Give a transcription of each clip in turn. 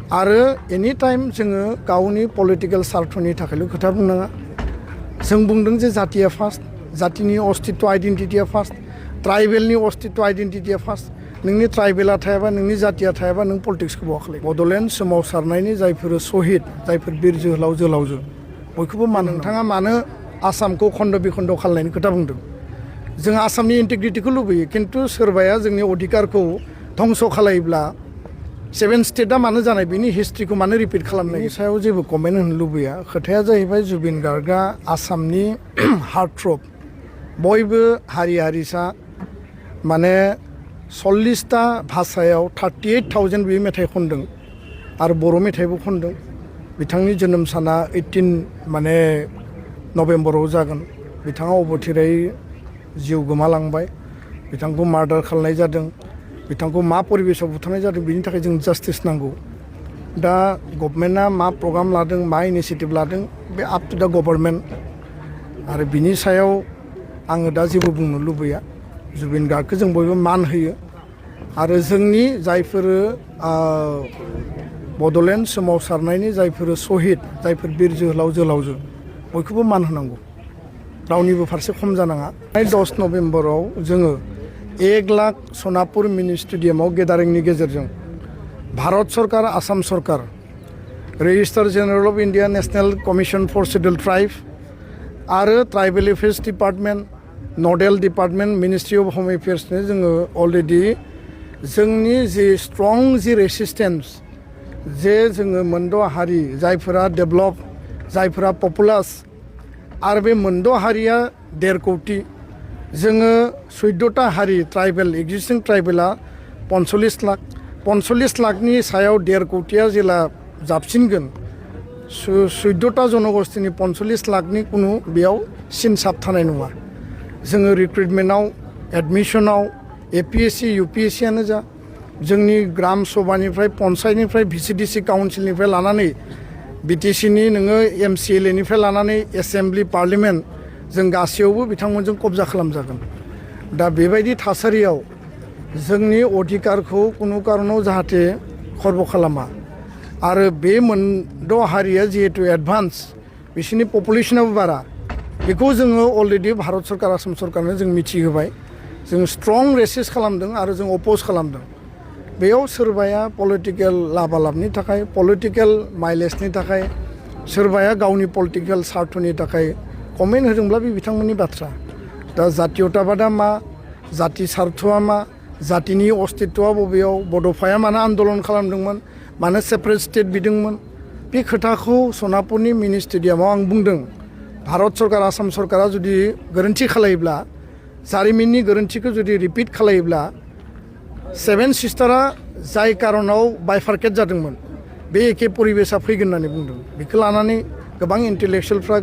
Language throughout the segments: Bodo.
आरो एनि टाइम जोङो गावनि पलिटिकेल स्वार्थनि थाखायल' खोथा बुंनाङा जों बुंदों जे जातिया फार्स्ट जातिनि अस्तित्व आइडेन्टिटिया फार्स्ट ट्राइबेलनि अस्तित्व आइडेन्टिटिया फार्स्ट नोंनि ट्राइबेला थायाबा नोंनि जातिया थायाबा नों पलिटिक्सखौ बहाखलै बड'लेण्ड सोमावसारनायनि जायफोर शहीद जायफोर बिर जोहोलाव जोहोलावजो बयखौबो नोंथाङा मानो आसामखौ खन्द' बिखन्द' खालामनायनि खोथा बुंदों जों आसामनि इन्टिग्रिटिखौ लुबैयो खिन्थु सोरबाया जोंनि अधिकारखौ धंस' खालायोब्ला सेभेन स्टेटआ मानो जानाय बिनि हिस्ट्रिखौ मानो रिपिट खालामनायनि सायाव जेबो कमेन्ट होनो लुबैया खोथाया जाहैबाय जुबिन गार्गआ आसामनि हार्टथ्रब बयबो हारि हारिसा माने 40टा भाषायाव 38,000 बे मेथाइ खनदों आरो बर' मेथाइबो खनदों बिथांनि जोनोम साना 18 माने नभेम्बराव जागोन बिथाङा अबथिरायै जिउ गोमालांबाय बिथांखौ मार्डार खालामनाय जादों बिथांखौ मा परिबेसाव बुथारनाय जादों बिनि थाखाय जों जास्टिस नांगौ दा गभर्नमेन्टआ मा प्रग्राम लादों मा इनिशिएटिभ लादों बे आप टु दा गभर्नमेन्ट आरो बिनि सायाव आङो दा जेबो बुंनो लुबैया जुबिन गार्गखौ जों बयबो मान होयो आरो जोंनि जायफोर बड'लेण्ड सोमावसारनायनि जायफोर शहीद जायफोर बिर जोहोलाव जोहोलावजो बयखौबो मान होनांगौ रावनिबो फारसे खम जानाङा 10 नभेम्बराव जोङो 1 लाख सनापुर मिनि स्टेडियामाव गेदारिंनि गेजेरजों भारत सरकार आसाम सरकार registrar general of India national commission for scheduled tribe आरो ट्राइबेल एफेयार्स डिपार्टमेन्ट नडेल डिपार्टमेन्ट मिनिस्ट्रि अफ होम एफेयार्सनो जोङो अलरेडि जोंनि जि स्ट्रं जि रेसिस्टेन्स जे जोङो मोनद' हारि जायफोरा डेभलप जायफोरा पपुलास आरो बे मोनद' हारिया 1.5 कौटि जोङो 14टा हारि ट्राइबेल एक्जिस्टिं ट्राइबेला 45 लाखनि सायाव 1.5 कौटिया जेला जाबसिनगोन 14टा जनगोष्ठीनि 45 लाखनि कुनु बेयाव सिनसाब थानाय नङा जोङो रिक्रुटमेन्टआव एडमिसनाव एपिएससि इउपिएससियानो जा जोंनि ग्राम सभानिफ्राय पन्सायतनिफ्राय भिसिडिसि काउन्सिलनिफ्राय लानानै बिटिसिनि नोङो MCLA निफ्राय लानानै एसेम्ब्लि पार्लियामेन्ट जों गासैयावबो बिथांमोनजों कब्जा खालामजागोन दा बेबायदि थासारियाव जोंनि अधिकारखौ कुनु कारनाव जाहाथे खर्ब खालामा आरो बे मोनद' हारिया जिहेतु एडभान्स बिसोरनि पपुलेसनाबो बारा बेखौ जोङो अलरेडि भारत सरकार आसाम सरकारनो जों मिथिहोबाय जों स्ट्रं रेसिस्ट खालामदों आरो जों अपोज खालामदों बेयाव सोरबाया पलिटिकेल लाबालाबनि थाखाय पलिटिकेल माइलेजनि थाखाय सोरबाया गावनि पलिटिकेल स्वार्थनि थाखाय कमेन्ट होदोंब्ला बे बिथांमोननि बाथ्रा दा जातीयताबादा मा जाति स्वार्थआ मा जातिनि अस्तित्वआ बबेयाव बड'फाया मानो आन्दलन खालामदोंमोन मानो सेपारेट स्टेट बिदोंमोन बे खोथाखौ सनापुरनि मिनि स्टेडियामाव आं बुंदों भारत सरकार आसाम सरकारा जुदि गोरोन्थि खालायोब्ला जारिमिननि गोरोन्थिखौ जुदि रिपिट खालायोब्ला 7 सिस्टारा जाय कारनाव बाइफार्केट जादोंमोन बे एखे परिबेसा फैगोन होननानै बुंदों बेखौ लानानै गोबां इन्टेलेक्सुयेलफ्रा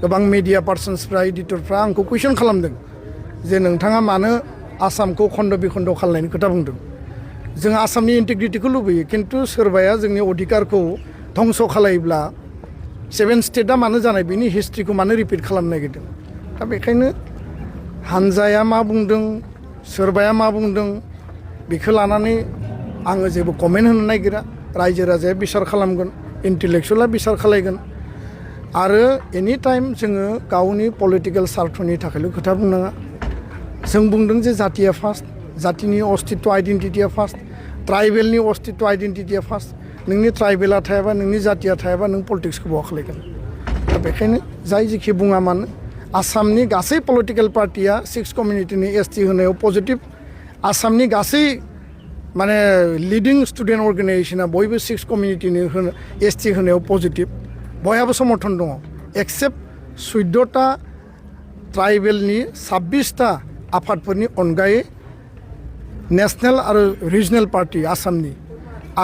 गोबां मिडिया पार्सन्सफ्रा एडिटरफ्रा आंखौ कुइसन खालामदों जे नोंथाङा मानो आसामखौ खन्द' बिखन्द' खालामनायनि खोथा बुंदों जों आसामनि इन्टिग्रिटिखौ लुबैयो खिन्थु सोरबाया जोंनि अधिकारखौ धंस' खालायोब्ला 7 स्टेटआ मानो जानाय बिनि हिस्ट्रिखौ मानो रिपिट खालामनो नागिरदों दा बेखायनो हानजाया मा बुंदों सोरबाया मा बुंदों बेखौ लानानै आङो जेबो कमेन्ट होनो नागिरा रायजो राजाया बिसार खालामगोन इन्टेलेक्सुयेला बिसार खालायगोन आरो एनि टाइम जोङो गावनि पलिटिकेल स्वार्थनि थाखायल' खोथा बुंनाङा जों बुंदों जे जातिया फार्स्ट जातिनि अस्तित्व आइडेन्टिटिया फार्स्ट ट्राइबेलनि अस्तित्व आइडेन्टिटिया फार्स्ट नोंनि ट्राइबेला थायाबा नोंनि जातिया थायाबा नों पलिटिक्सखौ बहा खालायगोन दा बेखायनो जाय जेखि बुङा मानो आसामनि गासै पलिटिकेल पार्टिया 6 कमिउनिटिनि ST होनायाव पजिटिभ आसामनि गासै माने लिडिं स्टुडेन्ट अर्गानाइजेसना बयबो 6 कमिउनिटिनि ST होनायाव पजिटिभ बयहाबो समर्थन दङ एक्सेप्ट 14टा ट्राइबेलनि 26टा आफादफोरनि अनगायै नेशनेल आरो रिजनेल पार्टि आसामनि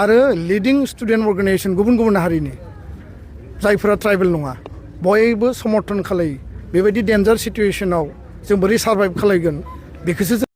आरो लिडिं स्टुडेन्ट अर्गानाइजेसन गुबुन हारिनि जायफोरा ट्राइबेल नङा बयबो समर्थन खालायो बेबायदि डेन्जार सिटुएसनाव जों बोरै सार्भाइभ खालायगोन बेखौसो